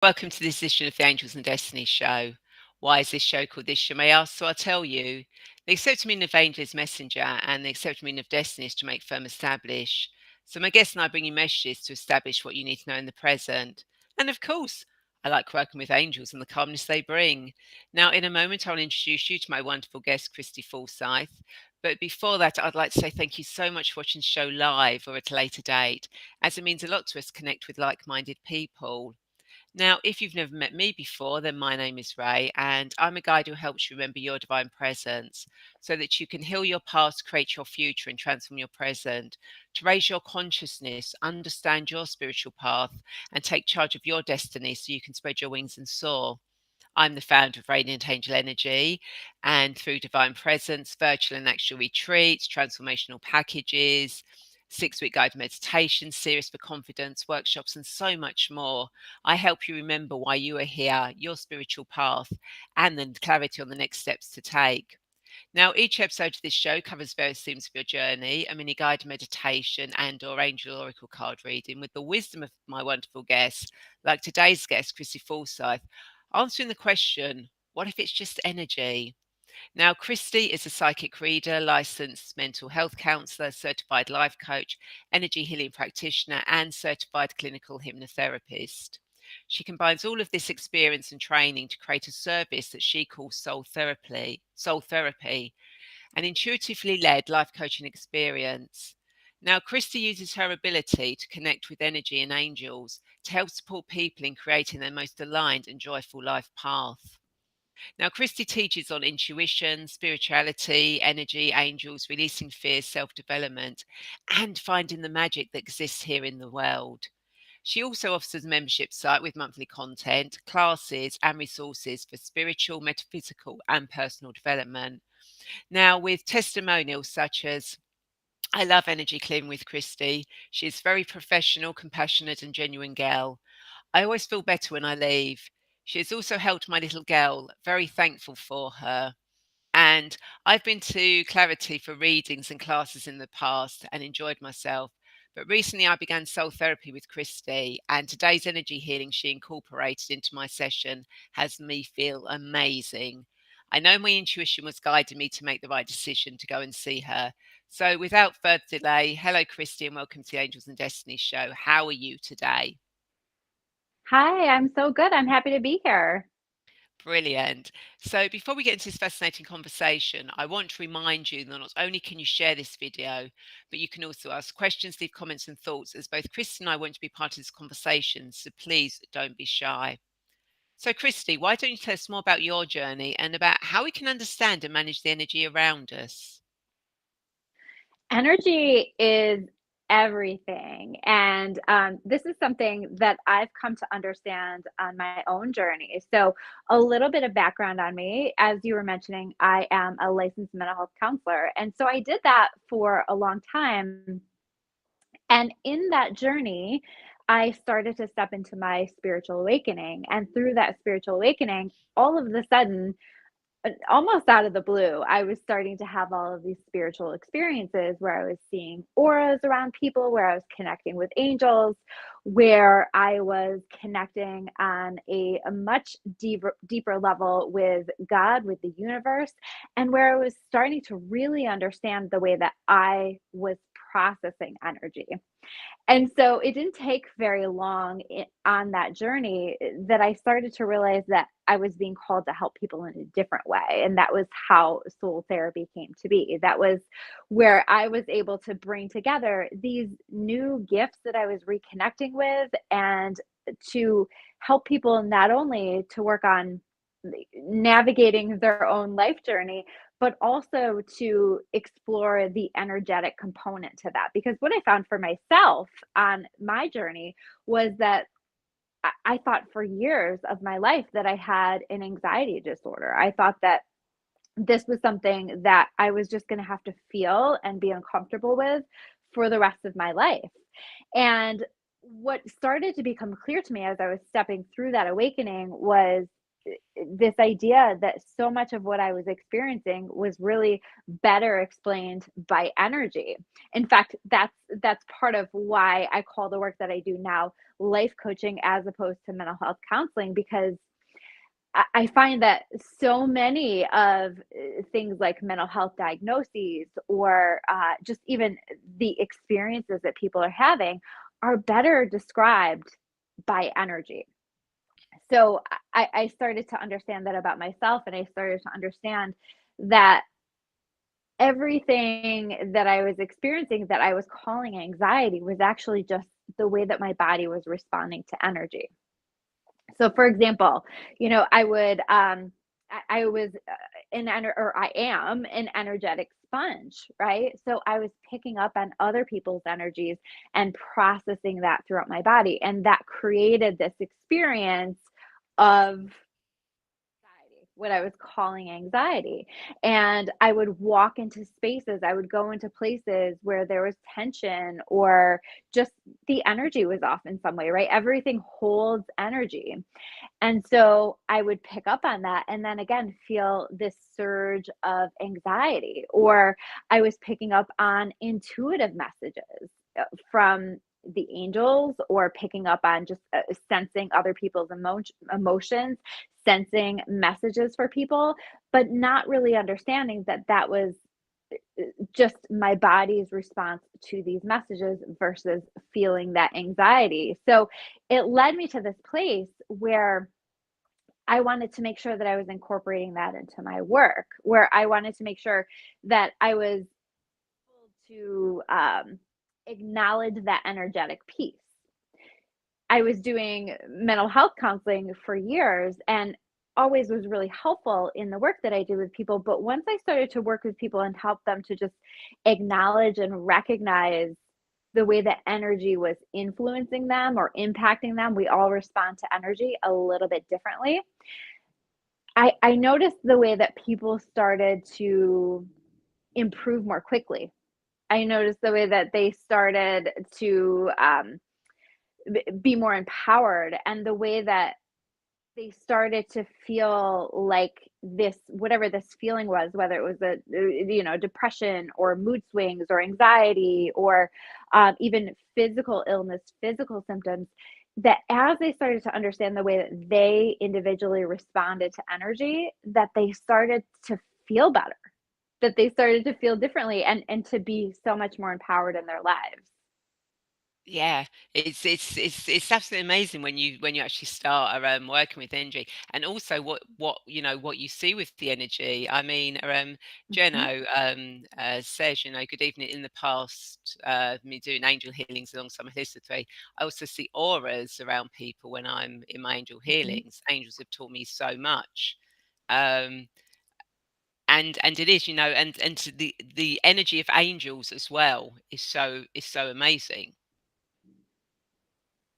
Welcome to this edition of the Angels and Destiny show. Why is this show called this, you may ask? So I'll tell you. The accepted meaning of angel is messenger, and the accepted meaning of destiny is to make firm establish. So my guests and I bring you messages to establish what you need to know in the present. And of course, I like working with angels and the calmness they bring. Now, in a moment, I'll introduce you to my wonderful guest, Christy Forsyth. But before that, I'd like to say thank you so much for watching the show live or at a later date, as it means a lot to us to connect with like minded people. Now, if you've never met me before, then my name is Ray, and I'm a guide who helps you remember your divine presence so that you can heal your past, create your future, and transform your present, to raise your consciousness, understand your spiritual path, and take charge of your destiny so you can spread your wings and soar. I'm the founder of Radiant Angel Energy, and through Divine Presence, virtual and actual retreats, transformational packages, 6-week guided meditation series for confidence, workshops, and so much more, I help you remember why you are here, your spiritual path, and then clarity on the next steps to take. Now, each episode of this show covers various themes of your journey, a mini guided meditation and or angel oracle card reading with the wisdom of my wonderful guests, like today's guest, Christy Forsyth, answering the question, what if it's just energy? Now, Christy is a psychic reader, licensed mental health counselor, certified life coach, energy healing practitioner, and certified clinical hypnotherapist. She combines all of this experience and training to create a service that she calls soul therapy, an intuitively led life coaching experience. Now, Christy uses her ability to connect with energy and angels to help support people in creating their most aligned and joyful life path. Now, Christy teaches on intuition, spirituality, energy, angels, releasing fears, self development, and finding the magic that exists here in the world. She also offers a membership site with monthly content, classes, and resources for spiritual, metaphysical, and personal development. Now, with testimonials such as I love energy clearing with Christy. She's very professional, compassionate, and genuine girl. I always feel better when I leave. She has also helped my little girl, very thankful for her. And I've been to Clarity for readings and classes in the past and enjoyed myself. But recently I began soul therapy with Christy, and today's energy healing she incorporated into my session has me feel amazing. I know my intuition was guiding me to make the right decision to go and see her. So without further delay, hello Christy and welcome to the Angels and Destiny show. How are you today? Hi, I'm so good. I'm happy to be here. Brilliant. So before we get into this fascinating conversation, I want to remind you that not only can you share this video, but you can also ask questions, leave comments and thoughts, as both Christy and I want to be part of this conversation. So please don't be shy. So Christy, why don't you tell us more about your journey and about how we can understand and manage the energy around us? Energy is everything. And this is something that I've come to understand on my own journey. So, a little bit of background on me. As you were mentioning, I am a licensed mental health counselor. And so I did that for a long time. And in that journey, I started to step into my spiritual awakening. And through that spiritual awakening, all of a sudden, almost out of the blue, I was starting to have all of these spiritual experiences where I was seeing auras around people, where I was connecting with angels, where I was connecting on a much deeper level with God, with the universe, and where I was starting to really understand the way that I was processing energy. And so it didn't take very long on that journey that I started to realize that I was being called to help people in a different way. And that was how soul therapy came to be. That was where I was able to bring together these new gifts that I was reconnecting with and to help people not only to work on navigating their own life journey, but also to explore the energetic component to that. Because what I found for myself on my journey was that I thought for years of my life that I had an anxiety disorder. I thought that this was something that I was just going to have to feel and be uncomfortable with for the rest of my life. And what started to become clear to me as I was stepping through that awakening was this idea that so much of what I was experiencing was really better explained by energy. In fact, that's part of why I call the work that I do now life coaching as opposed to mental health counseling, because I find that so many of things like mental health diagnoses or just even the experiences that people are having are better described by energy. So I started to understand that about myself, and I started to understand that everything that I was experiencing that I was calling anxiety was actually just the way that my body was responding to energy. So, for example, I would, I was or I am an energetic sponge, right? So I was picking up on other people's energies and processing that throughout my body. And that created this experience of anxiety, what I was calling anxiety. And I would walk into spaces, I would go into places where there was tension or just the energy was off in some way, right? Everything holds energy. And so I would pick up on that and then again feel this surge of anxiety, or I was picking up on intuitive messages from the angels, or picking up on just sensing other people's emotions, sensing messages for people, but not really understanding that that was just my body's response to these messages versus feeling that anxiety. So it led me to this place where I wanted to make sure that I was incorporating that into my work, where I wanted to make sure that I was able to acknowledge that energetic piece. I was doing mental health counseling for years and always was really helpful in the work that I do with people. But once I started to work with people and help them to just acknowledge and recognize the way that energy was influencing them or impacting them, we all respond to energy a little bit differently. I noticed the way that people started to improve more quickly. I noticed the way that they started to be more empowered, and the way that they started to feel like this, whatever this feeling was, whether it was depression or mood swings or anxiety or even physical illness, physical symptoms, that as they started to understand the way that they individually responded to energy, that they started to feel better, that they started to feel differently, and to be so much more empowered in their lives. Yeah, it's absolutely amazing when you actually start working with energy, and also what you see with the energy. I mean, Mhm. Jeno says, good evening. In the past, me doing angel healings alongside my history, I also see auras around people when I'm in my angel Mhm. healings. Angels have taught me so much. Um, and it is, and the energy of angels as well is so amazing.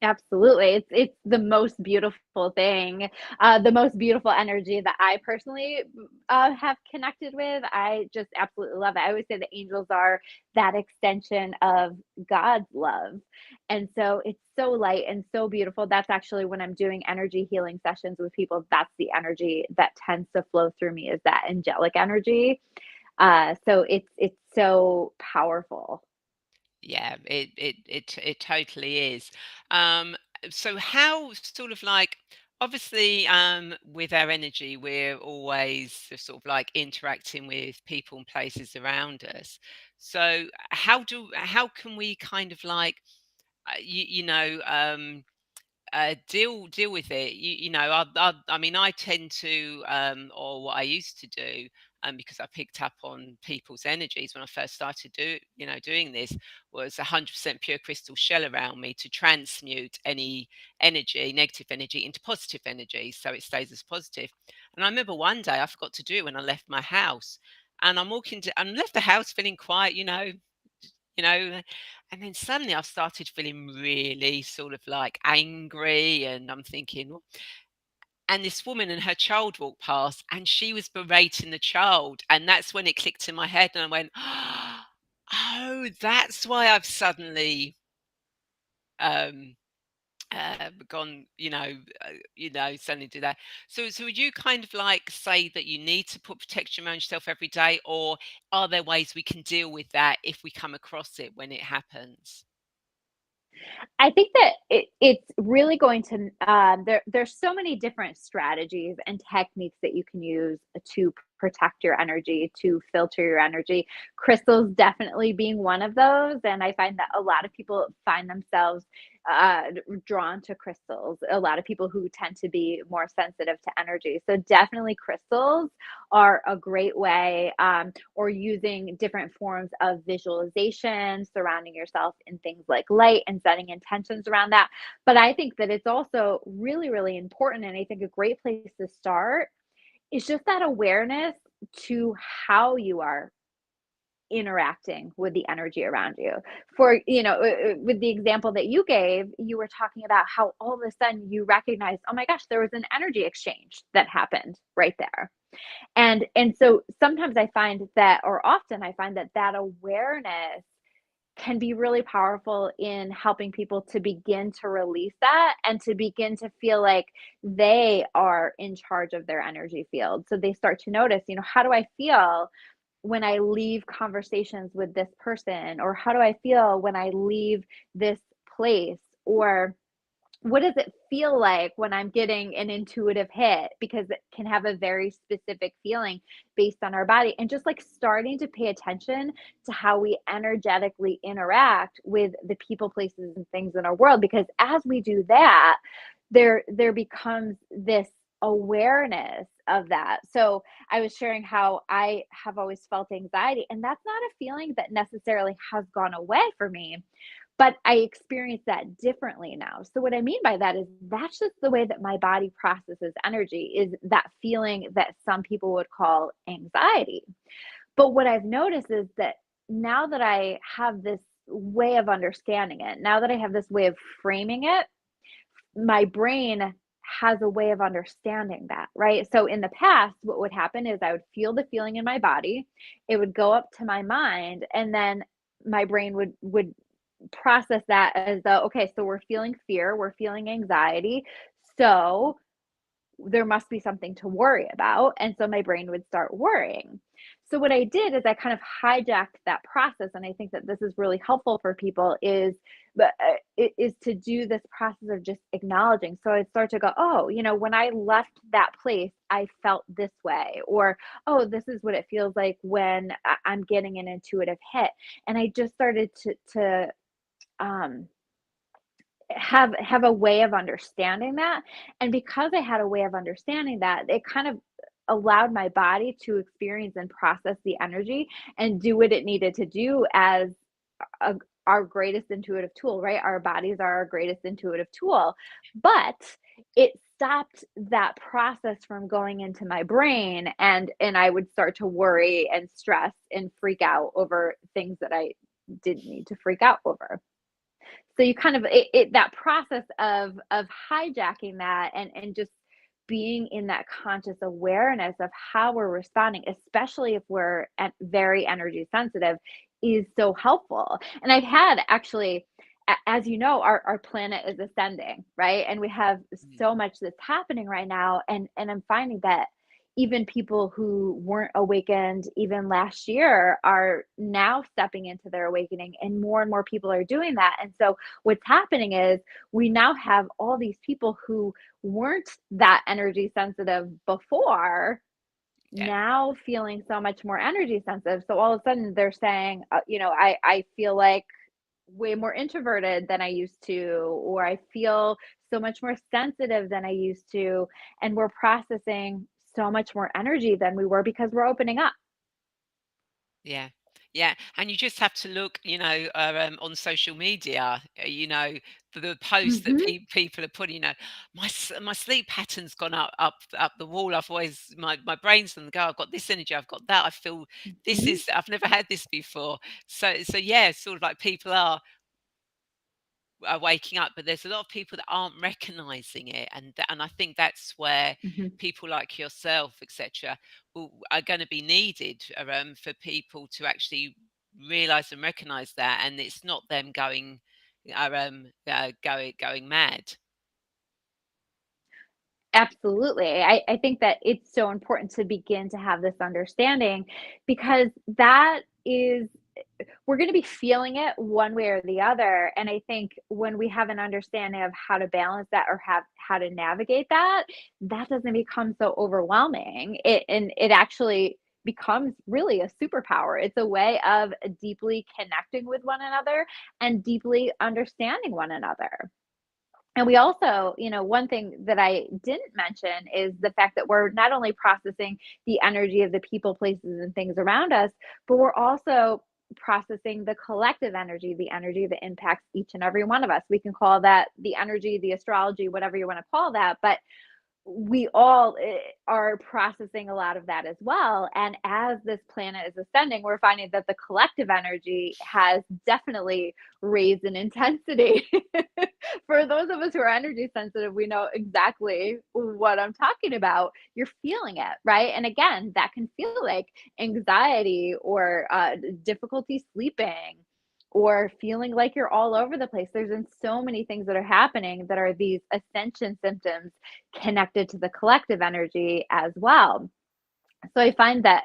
Absolutely. It's the most beautiful thing, the most beautiful energy that I personally, have connected with. I just absolutely love it. I always say the angels are that extension of God's love, and so it's so light and so beautiful. That's actually when I'm doing energy healing sessions with people, that's the energy that tends to flow through me, is that angelic energy. So it's so powerful. Yeah, it totally is. Um, so how sort of like obviously with our energy, we're always sort of like interacting with people and places around us. So how can we kind of like you know deal with it. I mean, I tend to, or what I used to do, because I picked up on people's energies when I first started doing this, was 100% pure crystal shell around me to transmute any energy, negative energy, into positive energy, so it stays as positive. And I remember one day I forgot to do it when I left my house, and and left the house feeling quite, you know and then suddenly I've started feeling really sort of like angry, and I'm thinking, and this woman and her child walked past, and she was berating the child, and that's when it clicked in my head, and I went, oh, that's why I've suddenly um gone, suddenly do that. So would you kind of like say that you need to put protection around yourself every day, or are there ways we can deal with that if we come across it when it happens? I think that it's really going to there's so many different strategies and techniques that you can use to protect your energy, to filter your energy. Crystals definitely being one of those, and I find that a lot of people find themselves drawn to crystals. A lot of people who tend to be more sensitive to energy. So definitely crystals are a great way, or using different forms of visualization, surrounding yourself in things like light and setting intentions around that. But I think that it's also really, really important. And I think a great place to start is just that awareness to how you are interacting with the energy around you. For, with the example that you gave, you were talking about how all of a sudden you recognize, oh my gosh, there was an energy exchange that happened right there. And so sometimes I find that, or often I find that that awareness can be really powerful in helping people to begin to release that and to begin to feel like they are in charge of their energy field. So they start to notice, how do I feel when I leave conversations with this person? Or how do I feel when I leave this place? Or what does it feel like when I'm getting an intuitive hit? Because it can have a very specific feeling based on our body. And just like starting to pay attention to how we energetically interact with the people, places, and things in our world. Because as we do that, there becomes this awareness of that. So I was sharing how I have always felt anxiety, and that's not a feeling that necessarily has gone away for me, but I experience that differently now. So what I mean by that is that's just the way that my body processes energy, is that feeling that some people would call anxiety. But what I've noticed is that now that I have this way of understanding it, now that I have this way of framing it, my brain has a way of understanding that, right? So in the past, what would happen is I would feel the feeling in my body, it would go up to my mind, and then my brain would process that as though, okay, so we're feeling fear, we're feeling anxiety. So there must be something to worry about. And so my brain would start worrying. So what I did is I kind of hijacked that process. And I think that this is really helpful for people is to do this process of just acknowledging. So I start to go, oh, when I left that place, I felt this way, or, oh, this is what it feels like when I'm getting an intuitive hit. And I just started to um, have a way of understanding that. And because I had a way of understanding that, it kind of allowed my body to experience and process the energy and do what it needed to do as a, our greatest intuitive tool, right? Our bodies are our greatest intuitive tool. But it stopped that process from going into my brain, and I would start to worry and stress and freak out over things that I didn't need to freak out over. So you kind of that process of hijacking that, and just being in that conscious awareness of how we're responding, especially if we're very energy sensitive, is so helpful. And I've had actually, as you know, our planet is ascending, right? And we have Mm. so much that's happening right now, and I'm finding that even people who weren't awakened even last year are now stepping into their awakening, and more people are doing that. And so what's happening is we now have all these people who weren't that energy sensitive before, Yeah, now feeling so much more energy sensitive. So all of a sudden they're saying, I feel like way more introverted than I used to, or I feel so much more sensitive than I used to. And we're processing so much more energy than we were because we're opening up. yeah, yeah. And you just have to look, on social media, for the posts that Hmm. people are putting. My sleep pattern's gone up the wall. My brain's on the go. I've got this energy. I've got that. I feel this Hmm. is. I've never had this before. So yeah, sort of like people are waking up, but there's a lot of people that aren't recognizing it, and I think that's where Hmm. people like yourself, etc., are going to be needed, for people to actually realize and recognize that, and it's not them going mad. Absolutely. I think that it's so important to begin to have this understanding because that is we're going to be feeling it one way or the other. And I think when we have an understanding of how to balance that or have how to navigate that, that doesn't become so overwhelming. It actually becomes really a superpower. It's a way of deeply connecting with one another and deeply understanding one another. And we also, one thing that I didn't mention is the fact that we're not only processing the energy of the people, places, and things around us, but we're also processing the collective energy, the energy that impacts each and every one of us. We can call that the energy, the astrology, whatever you want to call that. But we all are processing a lot of that as well. And as this planet is ascending, we're finding that the collective energy has definitely raised in intensity. For those of us who are energy sensitive, we know exactly what I'm talking about. You're feeling it, right? And again, that can feel like anxiety or difficulty sleeping or feeling like you're all over the place. There's been so many things that are happening that are these ascension symptoms connected to the collective energy as well. So I find that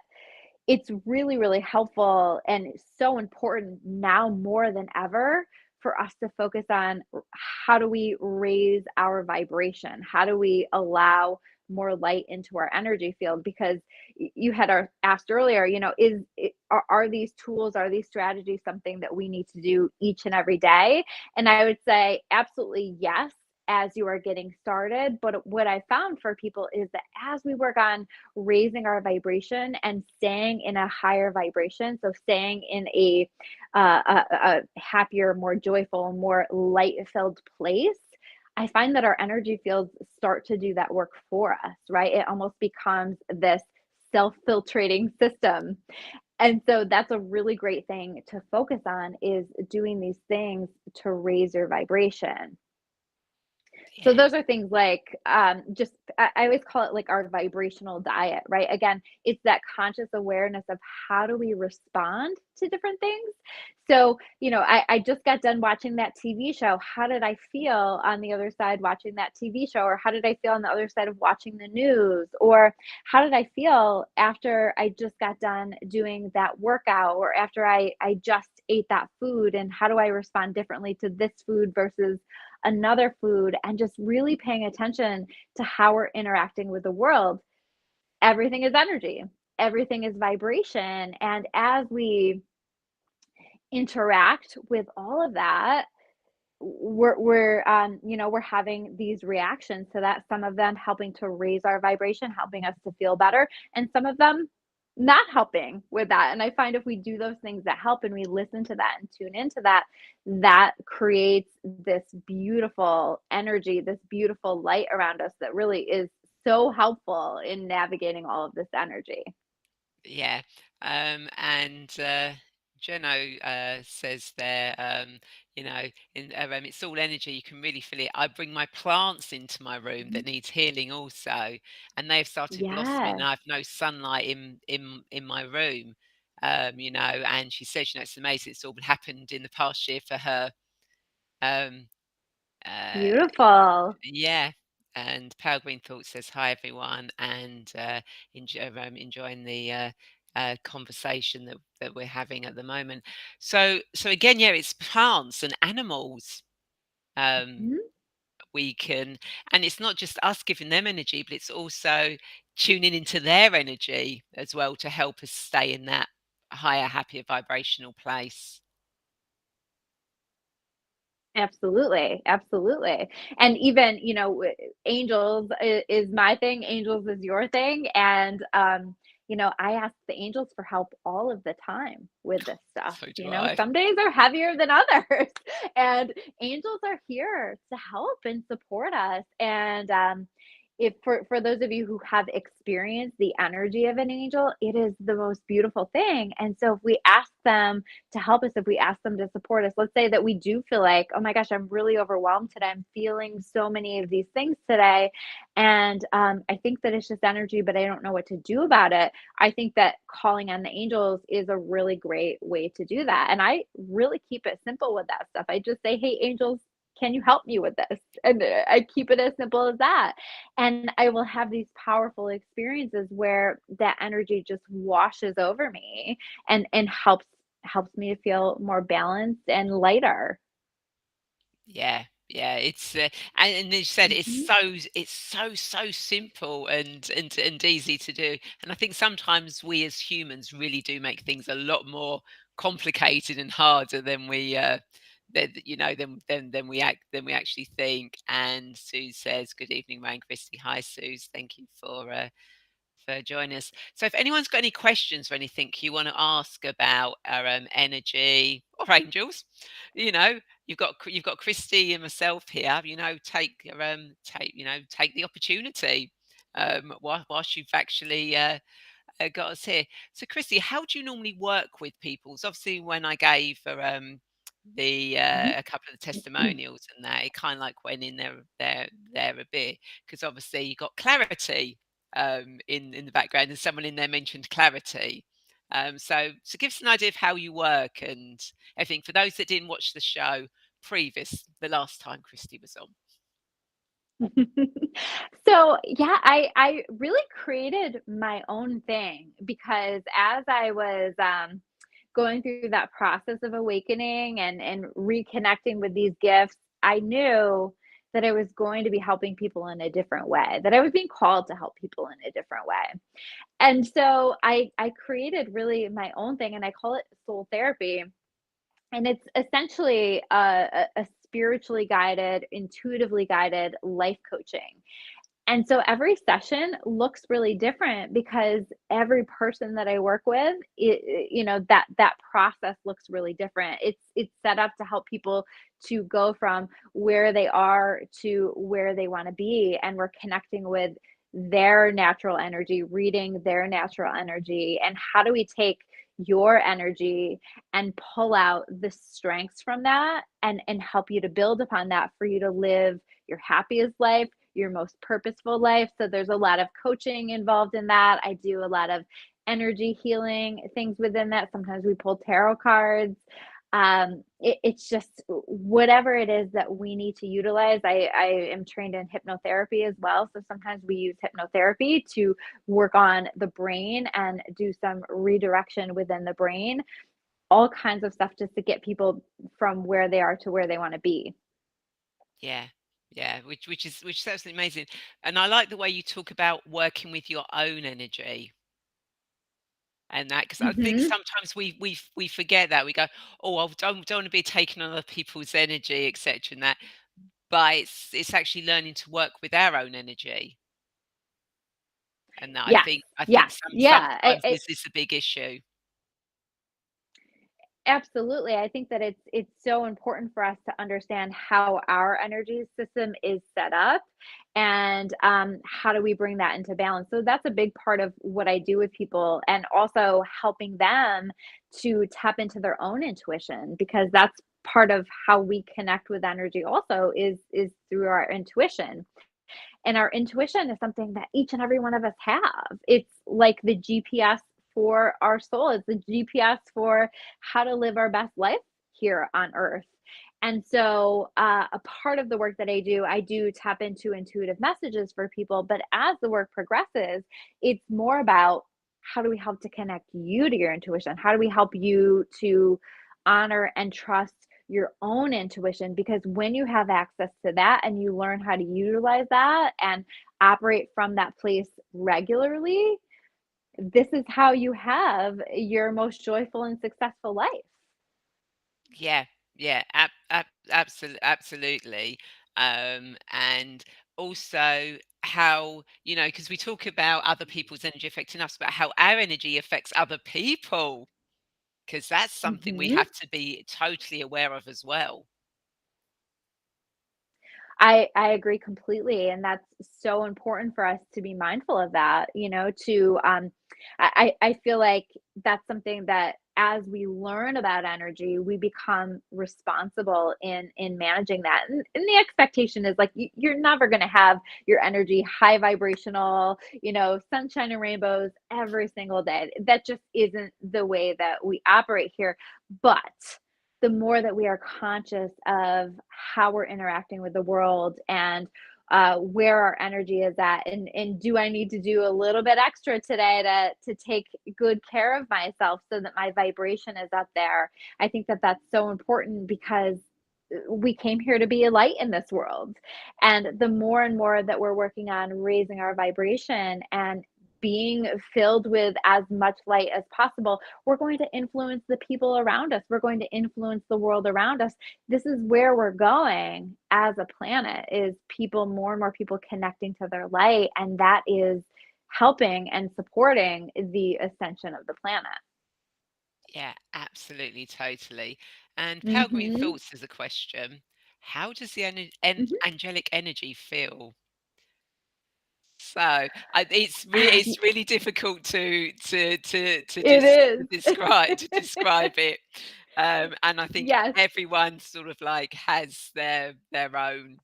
it's really, really helpful and so important now more than ever for us to focus on how do we raise our vibration? How do we allow more light into our energy field? Because you had asked earlier, are these tools, are these strategies something that we need to do each and every day? And I would say absolutely yes, as you are getting started. But what I found for people is that as we work on raising our vibration and staying in a higher vibration, so staying in a happier, more joyful, more light filled place, I find that our energy fields start to do that work for us, right? It almost becomes this self filtrating system. And so that's a really great thing to focus on is doing these things to raise your vibration. So Yeah. those are things like, just I always call it like our vibrational diet, right? Again, it's that conscious awareness of how do we respond to different things. So, I just got done watching that TV show. How did I feel on the other side watching that TV show? Or how did I feel on the other side of watching the news? Or how did I feel after I just got done doing that workout or after I just ate that food? And how do I respond differently to this food versus another food, and just really paying attention to how we're interacting with the world. Everything is energy, everything is vibration. And as we interact with all of that, we're having these reactions to that, some of them helping to raise our vibration, helping us to feel better, and some of them not helping with that. And I find if we do those things that help and we listen to that and tune into that, that creates this beautiful energy, this beautiful light around us that really is so helpful in navigating all of this energy. Yeah. And Jeno says there, it's all energy. You can really feel it. I bring my plants into my room Mhm. that needs healing also, and they've started blossoming. Yes, I have no sunlight in my room, and she says, it's amazing. It's all happened in the past year for her. Um, uh, beautiful. yeah. And Pale Green Thought says, "Hi everyone," and enjoying the conversation that we're having at the moment. So again, yeah, it's plants and animals. Um, Mhm. we can, and it's not just us giving them energy, but it's also tuning into their energy as well to help us stay in that higher, happier vibrational place. Absolutely, absolutely. And even, angels is my thing, angels is your thing. And, I ask the angels for help all of the time with this stuff. So do I. Some days are heavier than others, and angels are here to help and support us. And, if for those of you who have experienced the energy of an angel, it is the most beautiful thing. And so if we ask them to help us, if we ask them to support us, let's say that we do feel like, oh my gosh, I'm really overwhelmed today. I'm feeling so many of these things today. And I think that it's just energy, but I don't know what to do about it. I think that calling on the angels is a really great way to do that. And I really keep it simple with that stuff. I just say, hey, angels, can you help me with this? And I keep it as simple as that. And I will have these powerful experiences where that energy just washes over me and helps me to feel more balanced and lighter. Yeah, yeah, and as you said, Mhm. it's so simple and easy to do. And I think sometimes we as humans really do make things a lot more complicated and harder than than we actually think. And Sue says, "Good evening, Ryan Christie." Hi, Sue. Thank you for joining us. So, if anyone's got any questions or anything you want to ask about our energy or angels, you know, you've got Christy and myself here. Take the opportunity whilst you've actually got us here. So, Christy, how do you normally work with people? So obviously, when I gave the Mhm. a couple of the testimonials and that, it kind of like went in there a bit because obviously you got clarity in the background, and someone in there mentioned clarity. So give us an idea of how you work and everything for those that didn't watch the show the last time Christy was on. So, yeah, I really created my own thing because as I was, going through that process of awakening and reconnecting with these gifts, I knew that I was going to be helping people in a different way, that I was being called to help people in a different way. And so I created really my own thing and I call it soul therapy. And it's essentially a spiritually guided, intuitively guided life coaching. And so every session looks really different because every person that I work with, that process looks really different. It's set up to help people to go from where they are to where they want to be, and we're connecting with their natural energy, reading their natural energy, and how do we take your energy and pull out the strengths from that and help you to build upon that for you to live your happiest life, your most purposeful life. So there's a lot of coaching involved in that. I do a lot of energy healing things within that. Sometimes we pull tarot cards. It's just whatever it is that we need to utilize. I am trained in hypnotherapy as well. So sometimes we use hypnotherapy to work on the brain and do some redirection within the brain, all kinds of stuff just to get people from where they are to where they want to be. Yeah. Yeah, which is absolutely amazing. And I like the way you talk about working with your own energy and that because I think Hmm. sometimes we forget that. We go, "Oh, I don't want to be taking on other people's energy, etc." and that. But it's actually learning to work with our own energy. And that Yes. I think Yes. Yeah. sometimes this is a big issue. Absolutely. I think that it's so important for us to understand how our energy system is set up and how do we bring that into balance. So that's a big part of what I do with people, and also helping them to tap into their own intuition, because that's part of how we connect with energy also is through our intuition. And our intuition is something that each and every one of us have. It's like the GPS for our soul. It's the GPS for how to live our best life here on earth. And so, a part of the work that I do tap into intuitive messages for people. But as the work progresses, it's more about how do we help to connect you to your intuition? How do we help you to honor and trust your own intuition? Because when you have access to that and you learn how to utilize that and operate from that place regularly, this is how you have your most joyful and successful life. Yeah, yeah, absolutely. And also how, because we talk about other people's energy affecting us, but how our energy affects other people, because that's something we Mhm. have to be totally aware of as well. I agree completely, and that's so important for us to be mindful of that, to I feel like that's something that as we learn about energy, we become responsible in managing that. And the expectation is like you're never going to have your energy high vibrational, sunshine and rainbows every single day. That just isn't the way that we operate here. But the more that we are conscious of how we're interacting with the world and where our energy is at, and do I need to do a little bit extra today to take good care of myself so that my vibration is up there. I think that that's so important because we came here to be a light in this world. And the more and more that we're working on raising our vibration and being filled with as much light as possible, we're going to influence the people around us. We're going to influence the world around us. This is where we're going as a planet, is people, more and more people connecting to their light. And that is helping and supporting the ascension of the planet. Yeah, absolutely, totally. And Pelgrim Mm-hmm. Thoughts is a question. How does the Mm-hmm. angelic energy feel? So it's really difficult It to is. describe it, and I think Yes. everyone sort of like has their own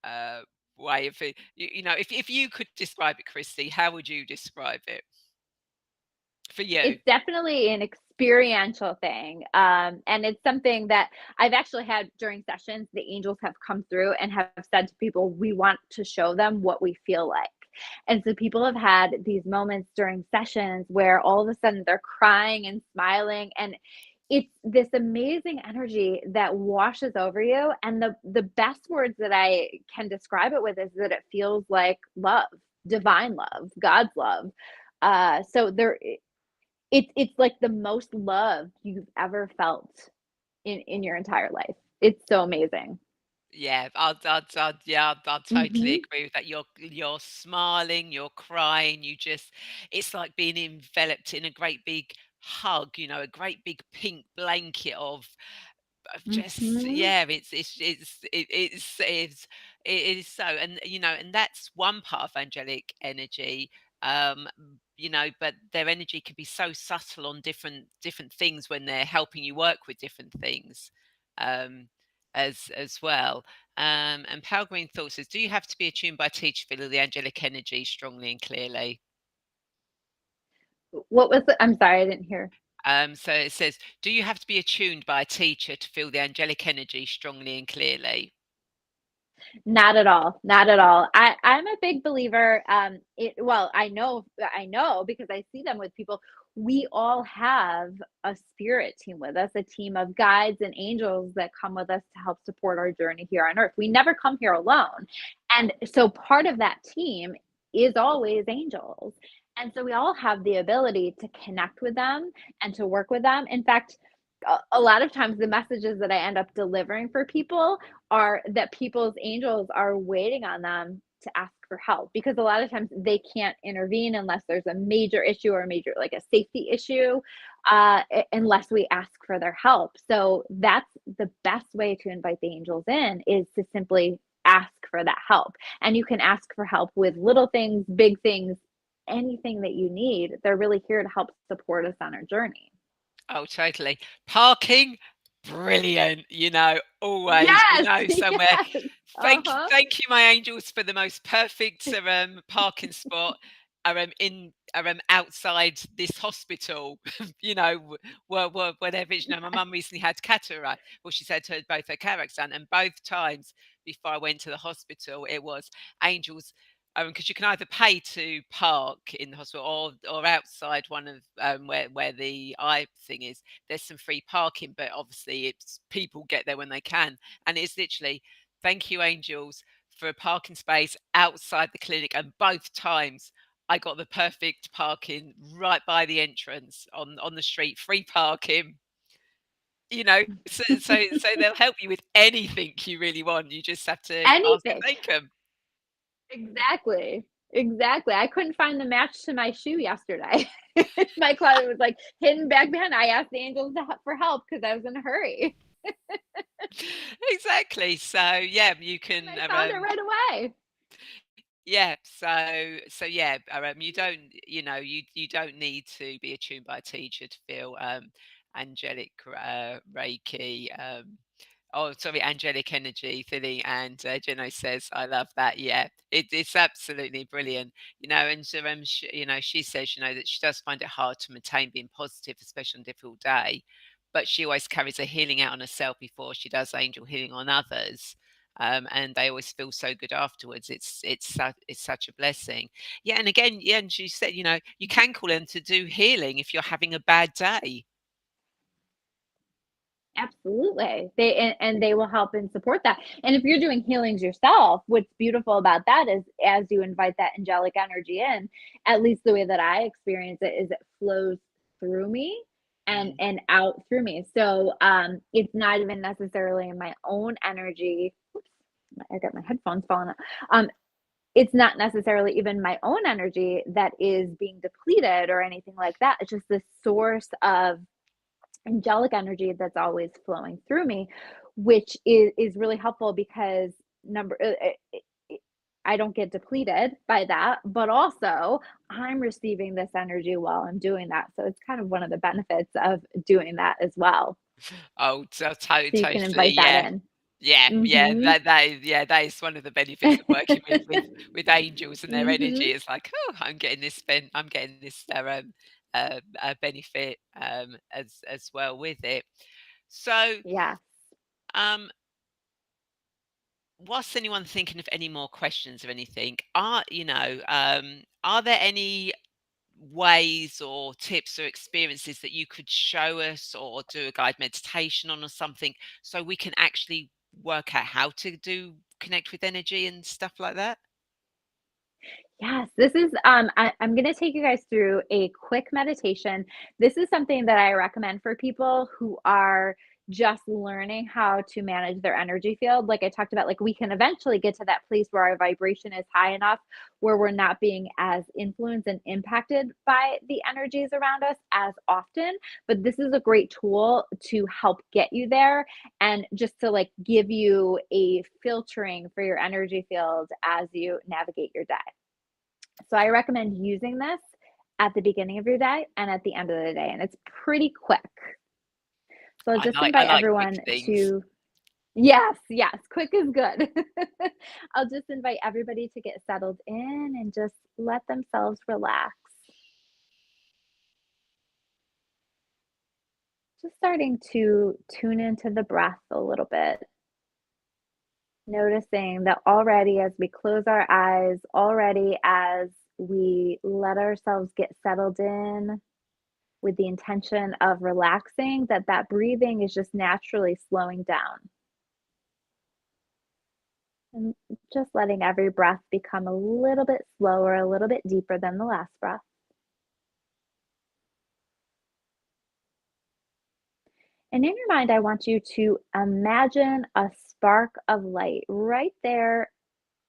uh, way of it. You know, if you could describe it, Christy, how would you describe it for you? It's definitely an experiential thing, and it's something that I've actually had during sessions. The angels have come through and have said to people, "We want to show them what we feel like." And so people have had these moments during sessions where all of a sudden they're crying and smiling, and it's this amazing energy that washes over you, and the best words that I can describe it with is that it feels like love, divine love, God's love. So there it's like the most love you've ever felt in your entire life. It's so amazing. Yeah, I'll totally Mhm. agree with that. You're smiling, you're crying, you just it's like being enveloped in a great big hug, you know, a great big pink blanket of just Mhm. yeah, it is so, and you know, and that's one part of angelic energy. You know, but their energy can be so subtle on different things when they're helping you work with different things. Um, as well. And Pale Green Thought says, do you have to be attuned by a teacher to feel the angelic energy strongly and clearly? What was it? I'm sorry, I didn't hear. So it says, do you have to be attuned by a teacher to feel the angelic energy strongly and clearly? Not at all, not at all. I'm a big believer, well, I know because I see them with people. We all have a spirit team with us, a team of guides and angels that come with us to help support our journey here on earth. We never come here alone. And so part of that team is always angels. And so we all have the ability to connect with them and to work with them. In fact, a lot of times the messages that I end up delivering for people are that people's angels are waiting on them to ask for help, because a lot of times they can't intervene unless there's a major issue or a major, like a safety issue, unless we ask for their help. So that's the best way to invite the angels in, is to simply ask for that help. And you can ask for help with little things, big things, anything that you need. They're really here to help support us on our journey. Oh, totally. Parking, brilliant. You know, always, you Yes, know, somewhere. yes. Uh-huh. Thank you, my angels, for the most perfect parking spot. Outside this hospital, you know, whatever. You know, my mum recently had cataract. Well, she's had both her cataracts done, and both times before I went to the hospital, it was angels because you can either pay to park in the hospital or outside one of where the eye thing is. There's some free parking, but obviously it's people get there when they can, and it's literally thank you, angels, for a parking space outside the clinic, and both times. I got the perfect parking right by the entrance on the street, free parking. You know, so they'll help you with anything you really want. You just have to ask and Anything. thank them. Exactly. Exactly. I couldn't find the match to my shoe yesterday. My closet was, like, hidden back behind. I asked the angels for help because I was in a hurry, Exactly. So yeah, you and can I found it right away. yeah. So yeah, you don't you don't need to be attuned by a teacher to feel angelic Reiki. Oh, sorry, angelic energy feeling. And Jeno says, "I love that." Yeah, it's absolutely brilliant. You know, and so you know, she says, you know, that she does find it hard to maintain being positive, especially on a difficult day. but she always carries a healing out on herself before she does angel healing on others. And they always feel so good afterwards. It's such a blessing. Yeah, and again, yeah, and she said, you can call in to do healing if you're having a bad day. Absolutely. And they will help and support that. And if you're doing healings yourself, what's beautiful about that is as you invite that angelic energy in, at least the way that I experience it is it flows through me Mm. and out through me. So it's not even necessarily in my own energy. Oops, I got my headphones falling out. It's not necessarily even my own energy that is being depleted or anything like that. It's just the source of angelic energy that's always flowing through me, which is really helpful because number I don't get depleted by that, but also I'm receiving this energy while I'm doing that. So it's kind of one of the benefits of doing that as well. Oh, So you can totally, invite that yeah. in. Yeah, Mhm. that is one of the benefits of working with angels and their energy. Mhm. It's like, oh, I'm getting this benefit as well with it. So, Yeah. um, whilst anyone thinking of any more questions or anything, are there any ways or tips or experiences that you could show us or do a guide meditation on or something so we can actually work out how to do connect with energy and stuff like that? Yes, this is I'm going to take you guys through a quick meditation. This is something that I recommend for people who are just learning how to manage their energy field. Like I talked about, like we can eventually get to that place where our vibration is high enough where we're not being as influenced and impacted by the energies around us as often. But this is a great tool to help get you there and just to like give you a filtering for your energy field as you navigate your day. So I recommend using this at the beginning of your day and at the end of the day, and it's pretty quick. So I'll just I invite like quick everyone things. to yes, yes, quick is good. I'll just invite everybody to get settled in and just let themselves relax. Just starting to tune into the breath a little bit, noticing that already as we close our eyes, already as we let ourselves get settled in, with the intention of relaxing, that that breathing is just naturally slowing down. And just letting every breath become a little bit slower, a little bit deeper than the last breath. And in your mind, I want you to imagine a spark of light right there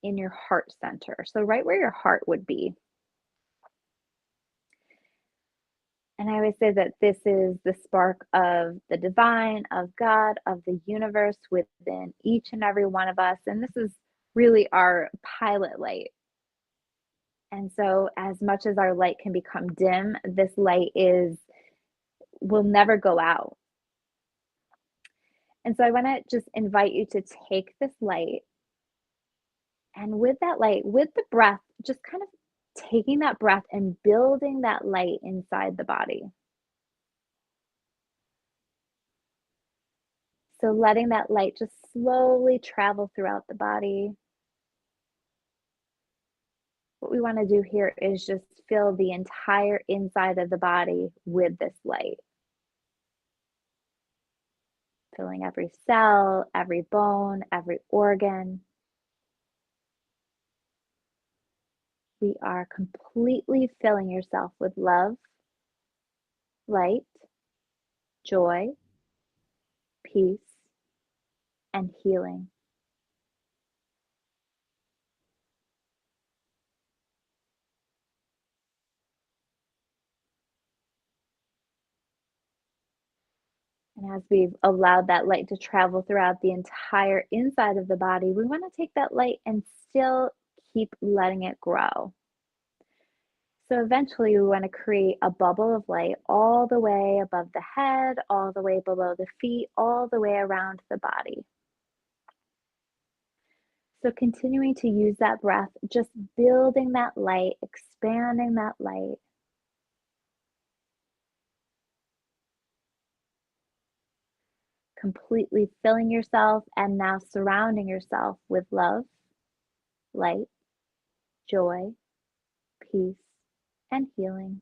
in your heart center. So, right where your heart would be. And I always say that this is the spark of the divine, of God, of the universe within each and every one of us. And this is really our pilot light. And so, as much as our light can become dim, this light is will never go out. And so, I want to just invite you to take this light and with that light, with the breath, just kind of taking that breath and building that light inside the body. So letting that light just slowly travel throughout the body. What we want to do here is just fill the entire inside of the body with this light, filling every cell, every bone, every organ. We are completely filling yourself with love, light, joy, peace, and healing. And as we've allowed that light to travel throughout the entire inside of the body, we want to take that light and still keep letting it grow. So eventually, we want to create a bubble of light all the way above the head, all the way below the feet, all the way around the body. So continuing to use that breath, just building that light, expanding that light. completely filling yourself and now surrounding yourself with love, light, joy, peace, and healing.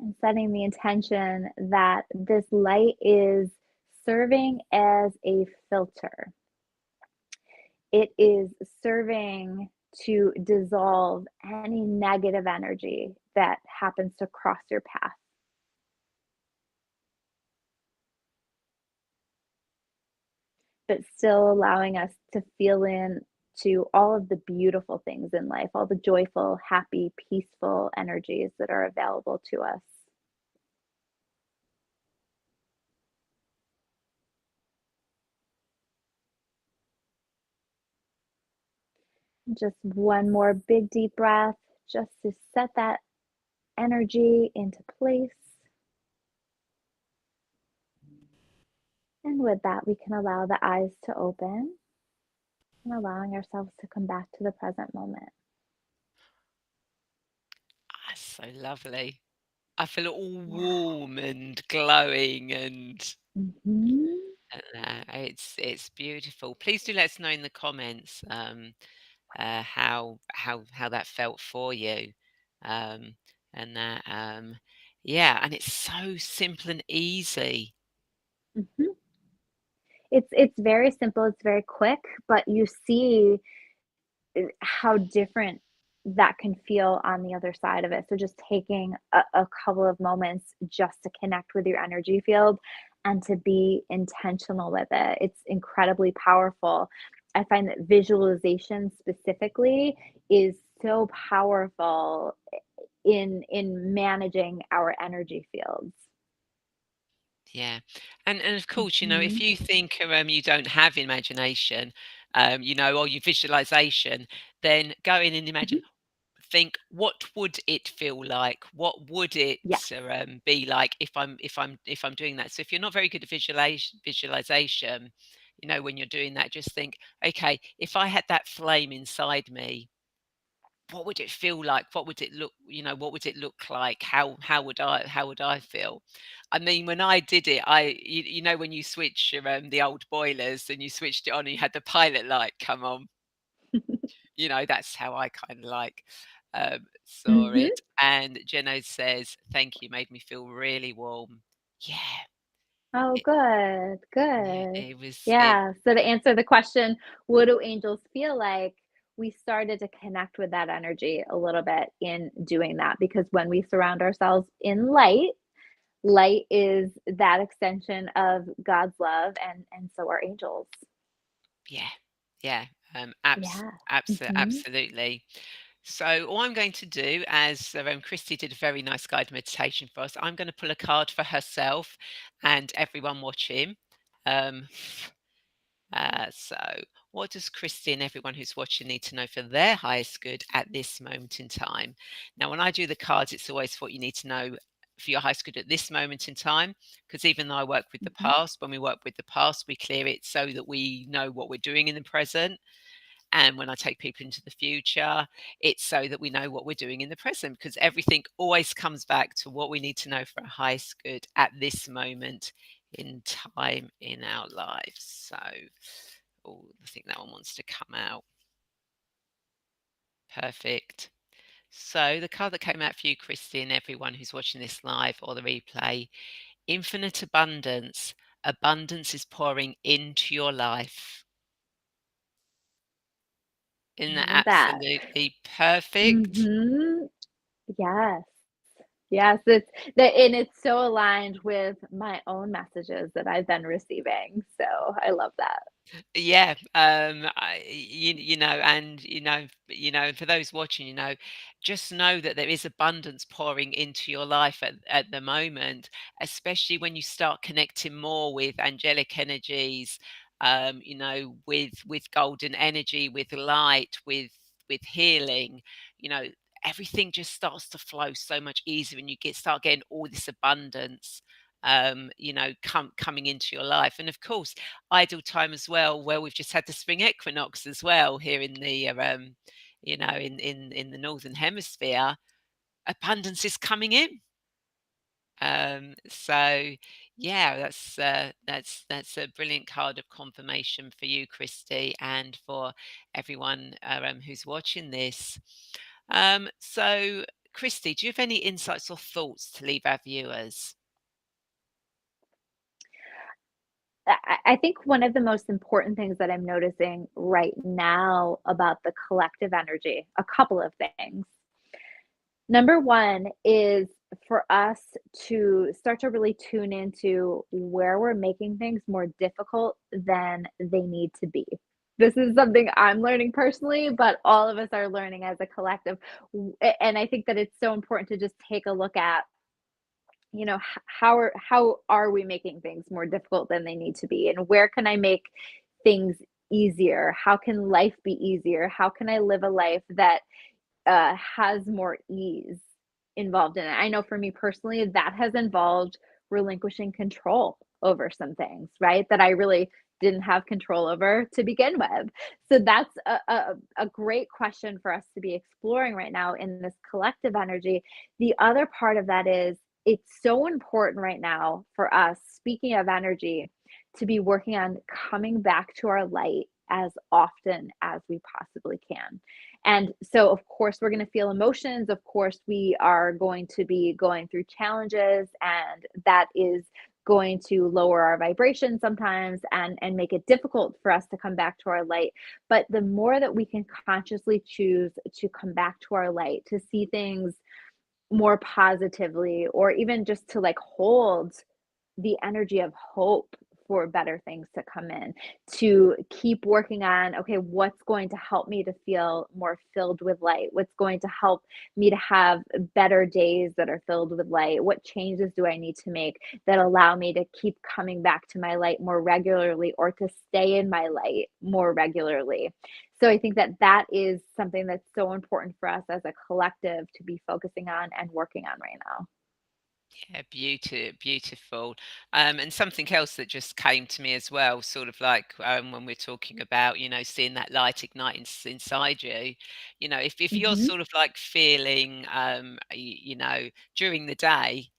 And setting the intention that this light is serving as a filter. It is serving to dissolve any negative energy that happens to cross your path, but still allowing us to feel in to all of the beautiful things in life, all the joyful, happy, peaceful energies that are available to us. Just one more big deep breath just to set that energy into place. And with that, we can allow the eyes to open and allowing ourselves to come back to the present moment. That's so lovely. I feel all Yeah. warm and glowing Mhm. and it's beautiful. Please do let us know in the comments how that felt for you, um, and that yeah, and it's so simple and easy. Mhm. It's very simple, it's very quick, but you see how different that can feel on the other side of it. So just taking a couple of moments just to connect with your energy field and to be intentional with it. It's incredibly powerful. I find that visualization specifically is so powerful in managing our energy fields. Yeah, and of course, if Mhm. you think you don't have imagination, or your visualization, then go in and Mhm. imagine. Think, what would it feel like? What would it Yes. be like if I'm doing that? So if you're not very good at visualization, when you're doing that, just think, okay, if I had that flame inside me, what would it feel like? What would it look, what would it look like? How would I feel? I mean, when I did it, when you switch the old boilers and you switched it on and you had the pilot light come on, that's how I kind of like saw Mhm. it. And Jenno says, "Thank you, made me feel really warm." Yeah, Oh, it, good, yeah, good. it was. It Yeah, so to answer the question, what do angels feel like? We started to connect with that energy a little bit in doing that because when we surround ourselves in light, light is that extension of God's love and so are angels. Yeah, yeah, Yeah. Mhm. absolutely. So all I'm going to do, as Christy did a very nice guided meditation for us, I'm going to pull a card for herself and everyone watching. Um, so, what does Christy and everyone who's watching need to know for their highest good at this moment in time? Now, when I do the cards, it's always what you need to know for your highest good at this moment in time. Because even though I work with the Mhm. past, when we work with the past, we clear it so that we know what we're doing in the present. And when I take people into the future, it's so that we know what we're doing in the present because everything always comes back to what we need to know for our highest good at this moment in time in our lives. So, oh, I think that one wants to come out. Perfect. So, the card that came out for you, Christy, and everyone who's watching this live or the replay, infinite abundance. Abundance is pouring into your life. Isn't that Love that. absolutely perfect? Mhm. Yes. Yes, it's that and it's so aligned with my own messages that I've been receiving, so I love that. Yeah, and for those watching, just know that there is abundance pouring into your life at the moment, especially when you start connecting more with angelic energies, with golden energy, with light, with healing, you know, everything just starts to flow so much easier, and you start getting all this abundance. coming into your life. And of course, idle time as well, where we've just had the spring equinox as well here in the in the northern hemisphere. Abundance is coming in. So yeah, that's a brilliant card of confirmation for you, Christy, and for everyone who's watching this. So, Christy, do you have any insights or thoughts to leave our viewers? I think one of the most important things that I'm noticing right now about the collective energy, a couple of things. Number one is for us to start to really tune into where we're making things more difficult than they need to be. This is something I'm learning personally, but all of us are learning as a collective. And I think that it's so important to just take a look at, how are we making things more difficult than they need to be, and where can I make things easier? How can life be easier? How can I live a life that has more ease involved in it? I know for me personally, that has involved relinquishing control over some things, right? That I really didn't have control over to begin with. So that's a great question for us to be exploring right now in this collective energy. The other part of that is it's so important right now for us, speaking of energy, to be working on coming back to our light as often as we possibly can. And so, of course, we're going to feel emotions. Of course, we are going to be going through challenges, and that is going to lower our vibration sometimes and make it difficult for us to come back to our light. But the more that we can consciously choose to come back to our light, to see things more positively, or even just to like hold the energy of hope for better things to come in, to keep working on, okay, what's going to help me to feel more filled with light? What's going to help me to have better days that are filled with light? What changes do I need to make that allow me to keep coming back to my light more regularly, or to stay in my light more regularly? So I think that that is something that's so important for us as a collective to be focusing on and working on right now. Yeah, beautiful. And something else that just came to me as well, sort of like when we're talking about, seeing that light ignite inside you, if you're Mhm. sort of like feeling, during the day,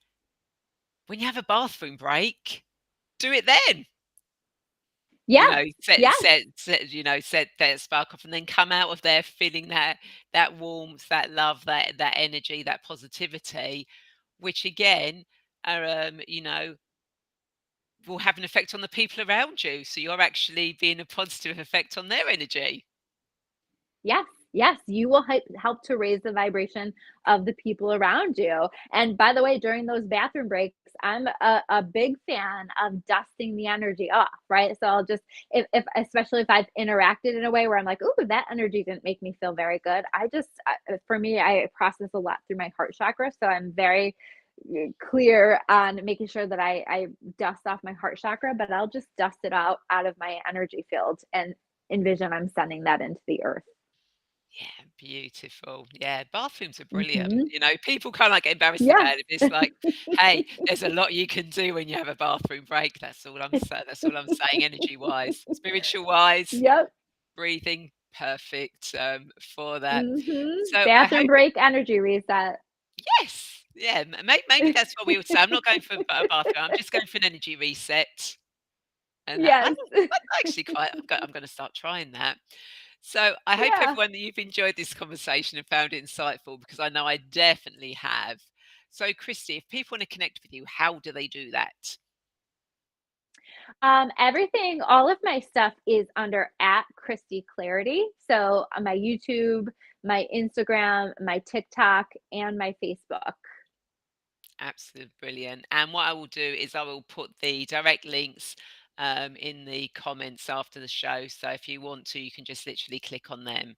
when you have a bathroom break, do it then. Yeah. Yes. Set that spark off, and then come out of there feeling that warmth, that love, that energy, that positivity, which again are will have an effect on the people around you. So you're actually being a positive effect on their energy. Yes, yes, you will help to raise the vibration of the people around you. And by the way, during those bathroom breaks, I'm a big fan of dusting the energy off, right? So I'll just, if especially if I've interacted in a way where I'm like, ooh, that energy didn't make me feel very good. For me, I process a lot through my heart chakra. So I'm very clear on making sure that I dust off my heart chakra, but I'll just dust it out of my energy field and envision I'm sending that into the earth. Yeah, beautiful. Yeah, bathrooms are brilliant. Mhm. People kind of like get embarrassed Yes. about it. It's like, hey, there's a lot you can do when you have a bathroom break. That's all I'm saying. Energy wise, spiritual wise, Yep. breathing, perfect for that. Mhm. So I Bathroom hope break, energy reset. yes, yeah, maybe that's what we would say. I'm not going for a bathroom. I'm just going for an energy reset. And Yes. I actually quite I'm gonna start trying that. So, I hope Yeah. everyone that you've enjoyed this conversation and found it insightful, because I know I definitely have. So, Christy, if people want to connect with you, how do they do that? Everything, all of my stuff is under at Christy Clarity. So my YouTube, my Instagram, my TikTok, and my Facebook. Absolutely brilliant. And what I will do is I will put the direct links in the comments after the show. So if you want to, you can just literally click on them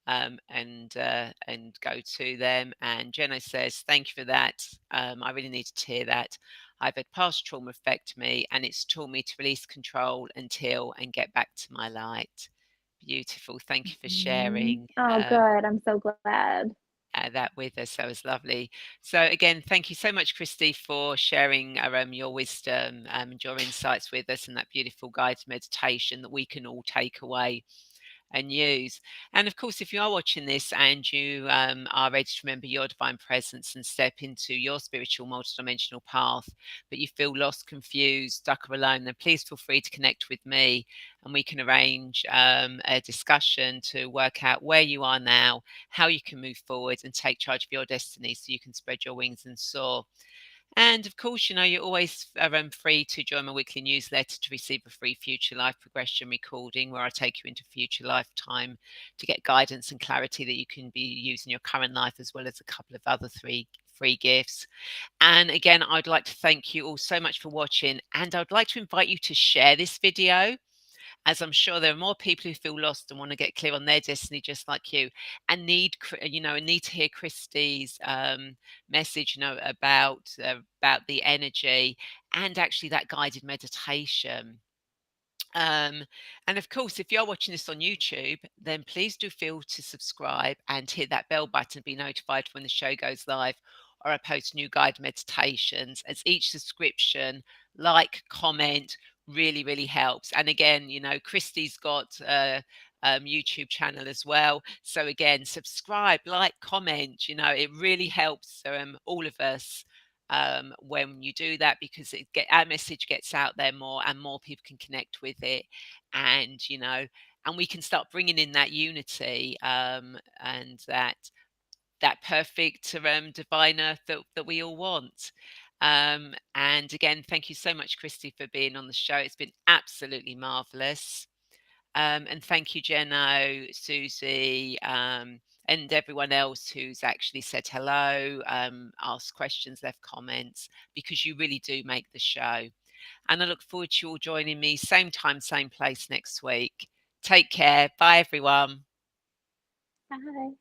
and go to them. And Jenna says, "Thank you for that. I really needed to hear that. I've had past trauma affect me, and it's taught me to release control and heal and get back to my light." Beautiful. Thank you for Mhm. sharing. Oh, good. I'm so glad. that with us. That was lovely. So again, thank you so much, Christy, for sharing your wisdom and your insights with us, and that beautiful guided meditation that we can all take away and use. And of course, if you are watching this and you are ready to remember your divine presence and step into your spiritual multidimensional path, but you feel lost, confused, stuck, or alone, then please feel free to connect with me and we can arrange a discussion to work out where you are now, how you can move forward and take charge of your destiny so you can spread your wings and soar. And of course, you're always free to join my weekly newsletter to receive a free future life progression recording where I take you into future lifetime to get guidance and clarity that you can be using your current life, as well as a couple of other three free gifts. And again, I'd like to thank you all so much for watching. And I'd like to invite you to share this video, as I'm sure there are more people who feel lost and want to get clear on their destiny, just like you, and need to hear Christy's message, about the energy and actually that guided meditation. Um, and of course, if you're watching this on YouTube, then please do feel to subscribe and hit that bell button to be notified when the show goes live or I post new guide meditations, as each subscription, like, comment really, really helps. And again, Christy's got a YouTube channel as well. So again, subscribe, like, comment, it really helps all of us when you do that, because our message gets out there more and more people can connect with it, and and we can start bringing in that unity, and that perfect divine earth that we all want. And again, thank you so much, Christy, for being on the show. It's been absolutely marvelous. And thank you, Jenno, Susie, and everyone else who's actually said hello, asked questions, left comments, because you really do make the show. And I look forward to you all joining me, same time, same place next week. Take care. Bye, everyone. Bye.